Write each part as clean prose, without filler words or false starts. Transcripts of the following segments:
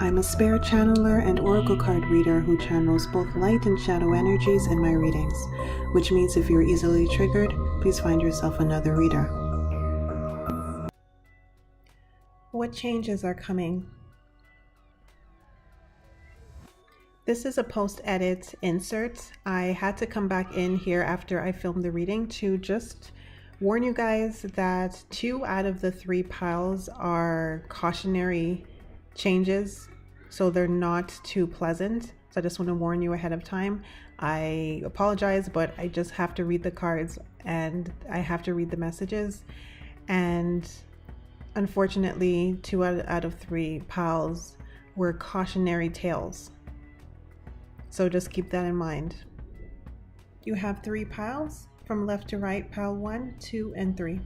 I'm a spirit channeler and oracle card reader who channels both light and shadow energies in my readings, which means if you're easily triggered, please find yourself another reader. What changes are coming? This is a post-edit insert. I had to come back in here after I filmed the reading to just warn you guys that 2 out of the 3 piles are cautionary changes, so they're not too pleasant. So I just want to warn you ahead of time. I apologize, but I just have to read the cards and I have to read the messages. And unfortunately, 2 out of 3 piles were cautionary tales. So just keep that in mind. You have 3 piles from left to right, pile 1, 2, and 3.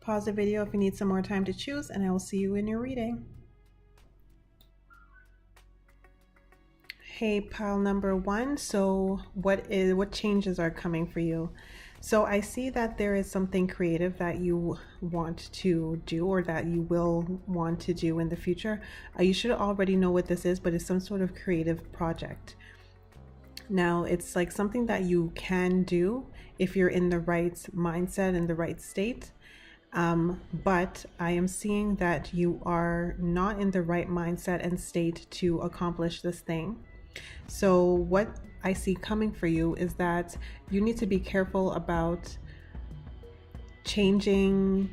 Pause the video if you need some more time to choose, and I will see you in your reading. Hey, pile number 1. So what changes are coming for you? So I see that there is something creative that you want to do, or that you will want to do in the future. You should already know what this is, but it's some sort of creative project. Now, it's like something that you can do if you're in the right mindset and the right state. But I am seeing that you are not in the right mindset and state to accomplish this thing. So what I see coming for you is that you need to be careful about changing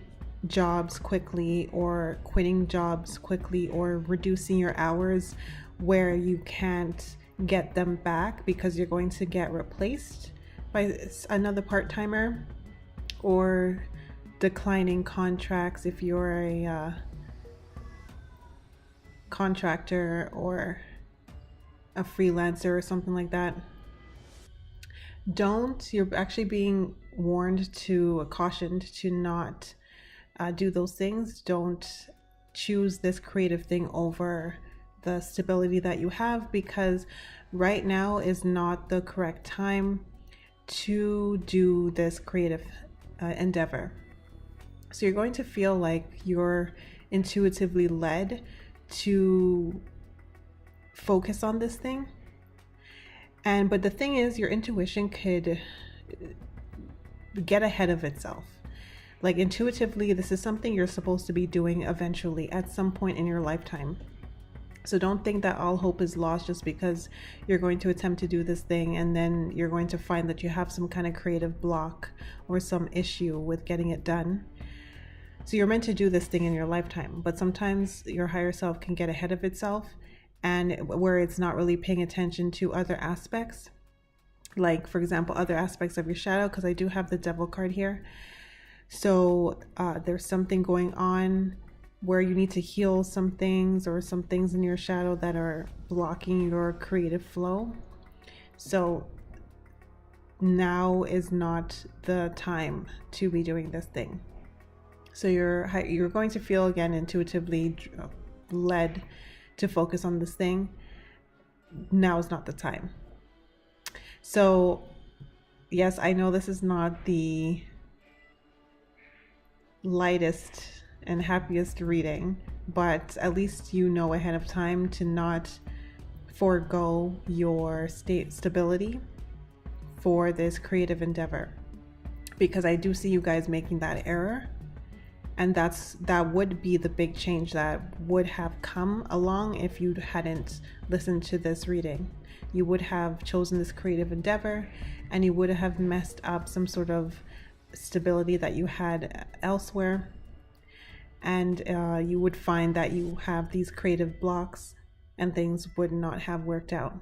jobs quickly, or quitting jobs quickly, or reducing your hours where you can't get them back because you're going to get replaced by another part-timer, or declining contracts if you're a contractor or a freelancer or something like that. You're actually being cautioned to not do those things. Don't choose this creative thing over the stability that you have, because right now is not the correct time to do this creative endeavor. So you're going to feel like you're intuitively led to focus on this thing. But the thing is, your intuition could get ahead of itself. Like, intuitively, this is something you're supposed to be doing eventually at some point in your lifetime. So don't think that all hope is lost just because you're going to attempt to do this thing and then you're going to find that you have some kind of creative block or some issue with getting it done. So you're meant to do this thing in your lifetime, but sometimes your higher self can get ahead of itself, and where it's not really paying attention to other aspects, like, for example, other aspects of your shadow, because I do have the Devil card here. So there's something going on where you need to heal some things, or some things in your shadow that are blocking your creative flow. So now is not the time to be doing this thing. So you're going to feel, again, intuitively led to focus on this thing. Now is not the time. So yes, I know this is not the lightest and happiest reading, but at least you know ahead of time to not forego your stability for this creative endeavor, because I do see you guys making that error. And that would be the big change that would have come along if you hadn't listened to this reading. You would have chosen this creative endeavor, and you would have messed up some sort of stability that you had elsewhere. And you would find that you have these creative blocks, and things would not have worked out.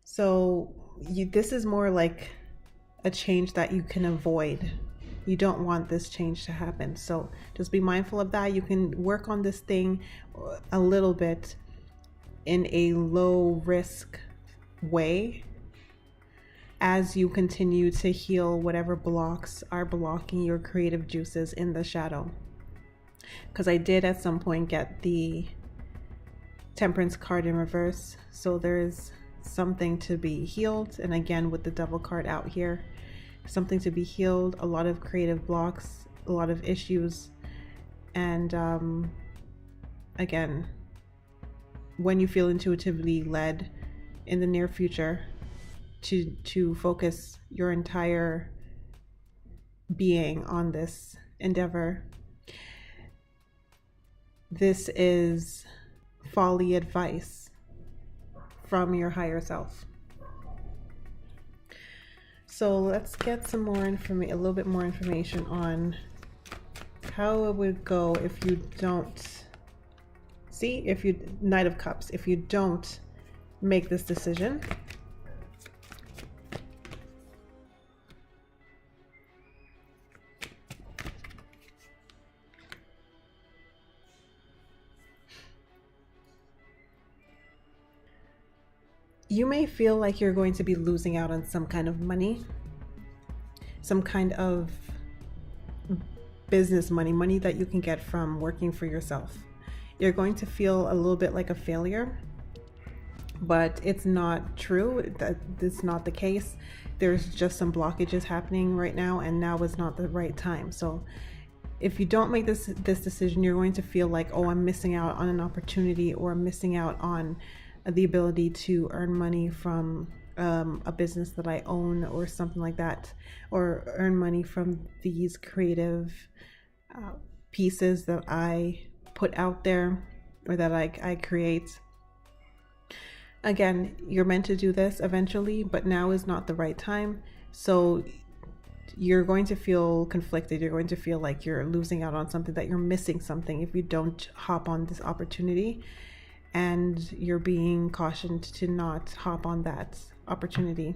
So this is more like a change that you can avoid. You don't want this change to happen. So just be mindful of that. You can work on this thing a little bit in a low risk way as you continue to heal whatever blocks are blocking your creative juices in the shadow. Because I did at some point get the Temperance card in reverse. So there's something to be healed. And again, with the Devil card out here, something to be healed, a lot of creative blocks, a lot of issues. And again, when you feel intuitively led in the near future to focus your entire being on this endeavor, this is folly advice from your higher self. So let's get some more information, a little bit more information on how it would go if you don't Knight of Cups, if you don't make this decision. You may feel like you're going to be losing out on some kind of money, some kind of business money that you can get from working for yourself. You're going to feel a little bit like a failure, but it's not true. That's not the case. There's just some blockages happening right now, and now is not the right time. So if you don't make this decision, you're going to feel like, oh, I'm missing out on an opportunity, or I'm missing out on the ability to earn money from a business that I own or something like that, or earn money from these creative pieces that I put out there or that I create. Again, you're meant to do this eventually, but now is not the right time. So you're going to feel conflicted. You're going to feel like you're losing out on something, that you're missing something if you don't hop on this opportunity. And you're being cautioned to not hop on that opportunity.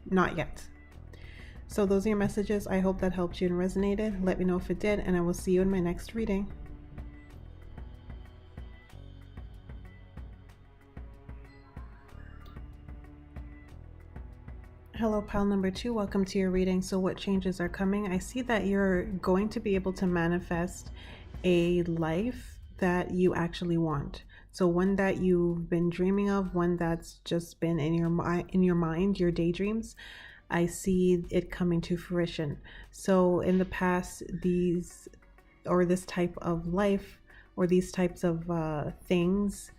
Not yet. So those are your messages. I hope that helped you and resonated. Let me know if it did, and I will see you in my next reading. Hello, pile number 2. Welcome to your reading. So what changes are coming? I see that you're going to be able to manifest a life that you actually want. So one that you've been dreaming of, one that's just been in your mind, your daydreams. I see it coming to fruition. So in the past, this type of life, or these types of things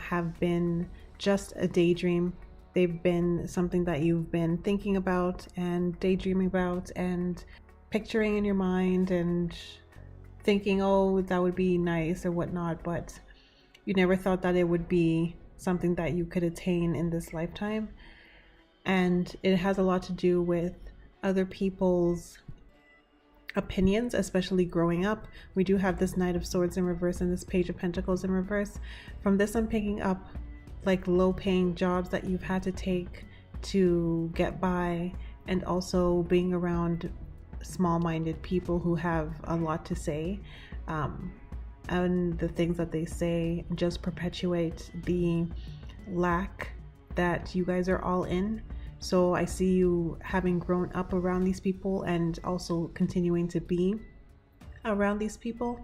have been just a daydream. They've been something that you've been thinking about and daydreaming about and picturing in your mind and thinking, oh, that would be nice or whatnot, but you never thought that it would be something that you could attain in this lifetime. And it has a lot to do with other people's opinions, especially growing up. We do have this Knight of Swords in reverse and this Page of Pentacles in reverse. From this, I'm picking up like low-paying jobs that you've had to take to get by, and also being around small-minded people who have a lot to say, and the things that they say just perpetuate the lack that you guys are all in. So I see you having grown up around these people and also continuing to be around these people.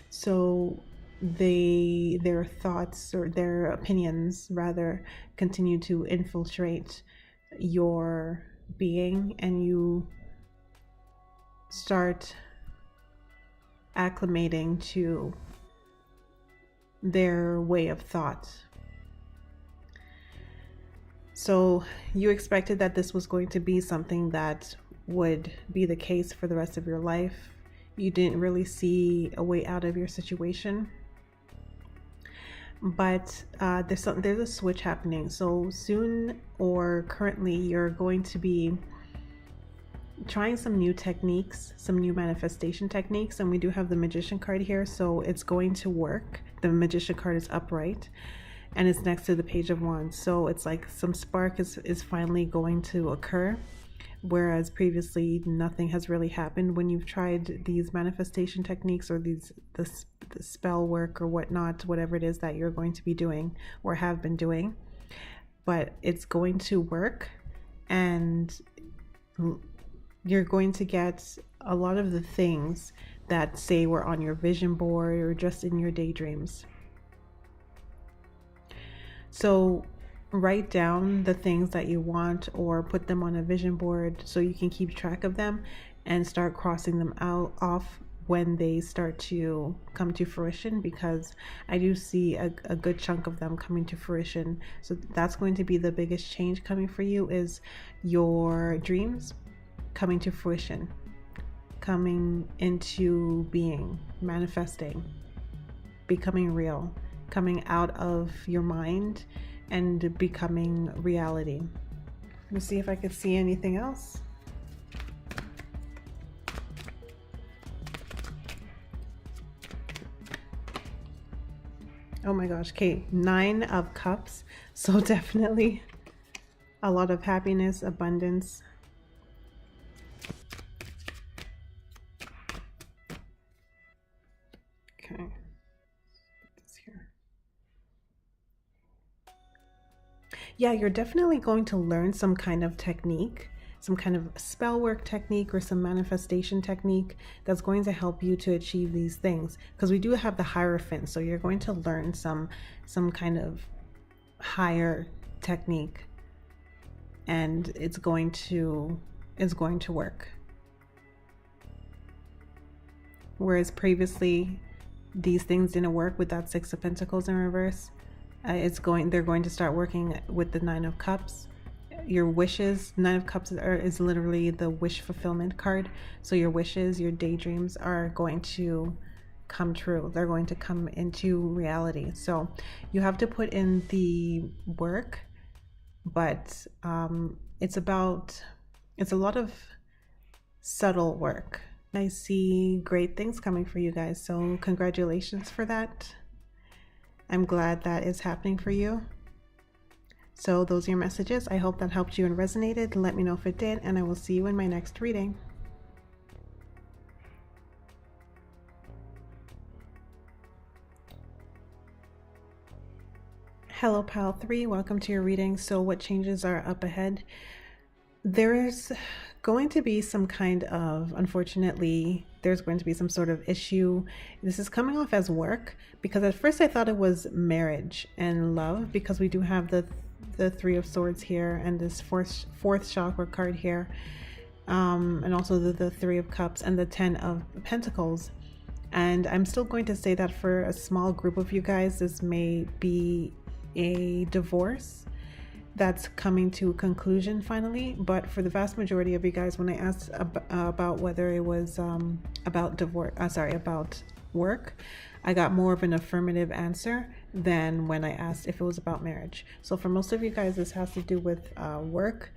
So their thoughts, or their opinions rather, continue to infiltrate your being, and you start acclimating to their way of thought. So you expected that this was going to be something that would be the case for the rest of your life. You didn't really see a way out of your situation. But there's a switch happening. So soon, or currently, you're going to be trying some new techniques, some new manifestation techniques. And we do have the Magician card here, so it's going to work. The Magician card is upright, and it's next to the Page of Wands. So it's like some spark is finally going to occur, whereas previously nothing has really happened when you've tried these manifestation techniques, or the spell work or whatnot, whatever it is that you're going to be doing or have been doing. But it's going to work, and you're going to get a lot of the things that say were on your vision board or just in your daydreams. So write down the things that you want or put them on a vision board so you can keep track of them and start crossing them out off when they start to come to fruition, because I do see a good chunk of them coming to fruition. So that's going to be the biggest change coming for you, is your dreams coming to fruition, coming into being, manifesting, becoming real, coming out of your mind and becoming reality. Let me see if I could see anything else. Oh my gosh, okay, 9 of Cups. So definitely a lot of happiness, abundance. Okay, put this here. Yeah, you're definitely going to learn some kind of technique, some kind of spell work technique or some manifestation technique that's going to help you to achieve these things, because we do have the Hierophant. So you're going to learn some kind of higher technique, and it's going to work. Whereas previously these things didn't work with that 6 of Pentacles in reverse, they're going to start working with the 9 of Cups. Your wishes, 9 of Cups is literally the wish fulfillment card. So your wishes, your daydreams are going to come true. They're going to come into reality. So you have to put in the work, but it's a lot of subtle work. I see great things coming for you guys. So congratulations for that. I'm glad that is happening for you. So those are your messages. I hope that helped you and resonated. Let me know if it did, and I will see you in my next reading. Hello, Pile 3. Welcome to your reading. So what changes are up ahead? There's going to be some kind of, unfortunately, there's going to be some sort of issue. This is coming off as work, because at first I thought it was marriage and love, because we do have the 3 of Swords here and this fourth chakra card here, and also the 3 of Cups and the 10 of Pentacles. And I'm still going to say that for a small group of you guys, this may be a divorce that's coming to a conclusion finally. But for the vast majority of you guys, when I asked about whether it was about work, I got more of an affirmative answer than when I asked if it was about marriage. So for most of you guys, this has to do with work,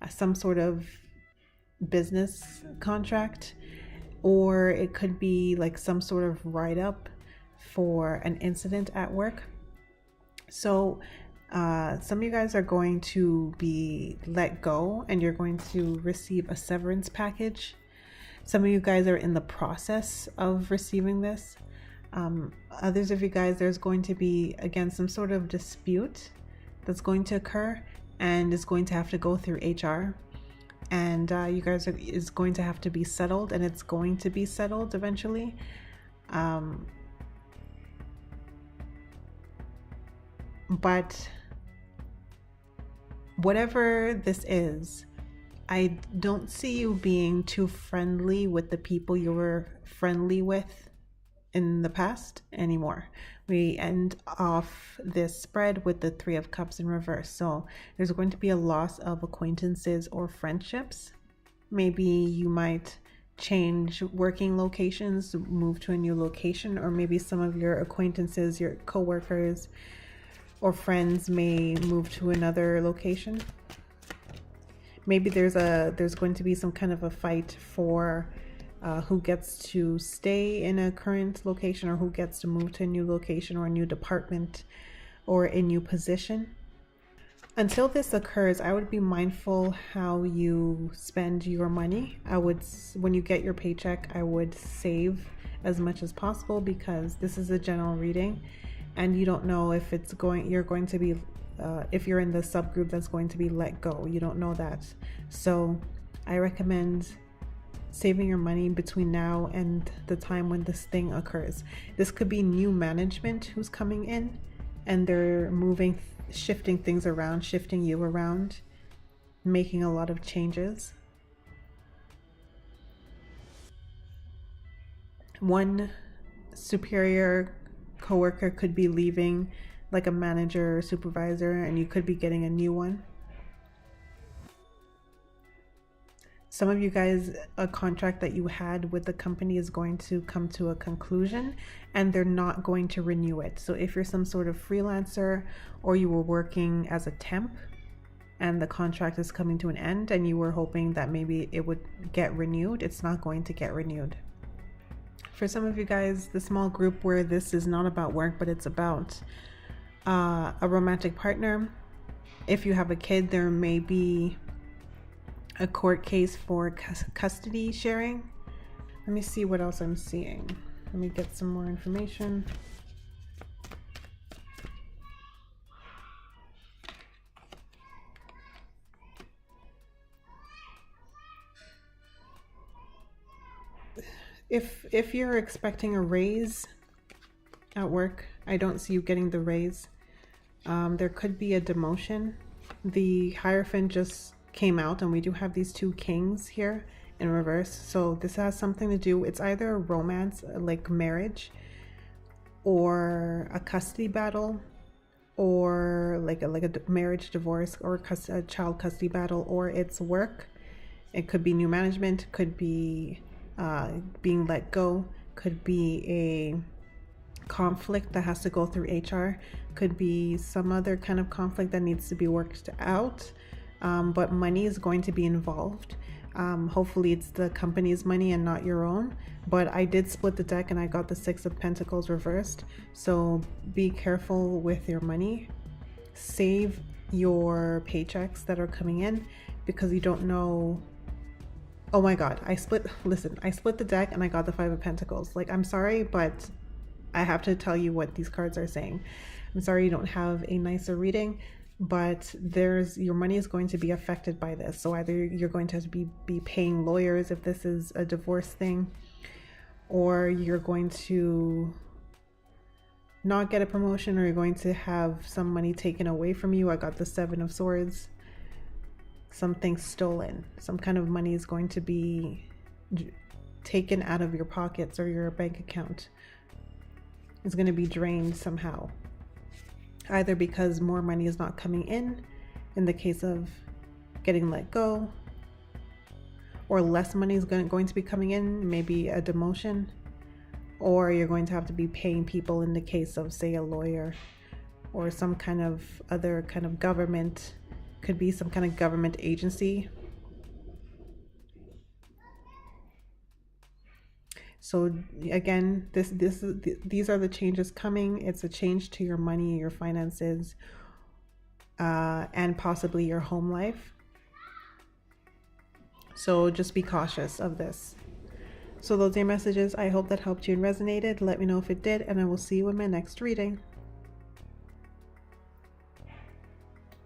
some sort of business contract, or it could be like some sort of write-up for an incident at work. So some of you guys are going to be let go, and you're going to receive a severance package. Some of you guys are in the process of receiving this. Others of you guys, there's going to be, again, some sort of dispute that's going to occur, and it's going to have to go through HR. And you guys is going to have to be settled, and it's going to be settled eventually. But whatever this is, I don't see you being too friendly with the people you were friendly with in the past anymore. We end off this spread with the 3 of Cups in reverse. So there's going to be a loss of acquaintances or friendships. Maybe you might change working locations, move to a new location, or maybe some of your acquaintances, your coworkers or friends may move to another location. Maybe there's going to be some kind of a fight for who gets to stay in a current location, or who gets to move to a new location or a new department or a new position. Until this occurs, I would be mindful how you spend your money. When you get your paycheck, I would save as much as possible, because this is a general reading and you don't know if you're going to be if you're in the subgroup that's going to be let go. You don't know that. So I recommend saving your money between now and the time when this thing occurs. This could be new management who's coming in, and they're moving shifting things around, shifting you around, making a lot of changes. One superior coworker could be leaving, like a manager or supervisor, and you could be getting a new one. Some of you guys, a contract that you had with the company is going to come to a conclusion and they're not going to renew it. So if you're some sort of freelancer or you were working as a temp and the contract is coming to an end and you were hoping that maybe it would get renewed, it's not going to get renewed. For some of you guys, the small group where this is not about work, but it's about a romantic partner. If you have a kid, there may be a court case for custody sharing. Let me see what else I'm seeing. Let me get some more information. If you're expecting a raise at work, I don't see you getting the raise. There could be a demotion. The Hierophant just came out and we do have these two kings here in reverse, so this has something to do, it's either a romance like marriage or a custody battle, or like a marriage divorce, or a child custody battle, or it's work. It could be new management, could be being let go, could be a conflict that has to go through HR, could be some other kind of conflict that needs to be worked out. But money is going to be involved. Hopefully it's the company's money and not your own. But I did split the deck and I got the Six of Pentacles reversed. So be careful with your money. Save your paychecks that are coming in because you don't know. Oh my God, I split the deck and I got the Five of Pentacles. Like, I'm sorry, but I have to tell you what these cards are saying. I'm sorry you don't have a nicer reading, but your money is going to be affected by this. So either you're going to have to be paying lawyers if this is a divorce thing, or you're going to not get a promotion, or you're going to have some money taken away from you. I got the Seven of Swords. Something stolen. Some kind of money is going to be taken out of your pockets, or your bank account is going to be drained somehow. Either because more money is not coming in the case of getting let go, or less money is going to be coming in, maybe a demotion, or you're going to have to be paying people in the case of, say, a lawyer or some kind of other kind of government. Could be some kind of government agency. So again, these are the changes coming. It's a change to your money, your finances, and possibly your home life. So just be cautious of this. So those are your messages. I hope that helped you and resonated. Let me know if it did, and I will see you in my next reading.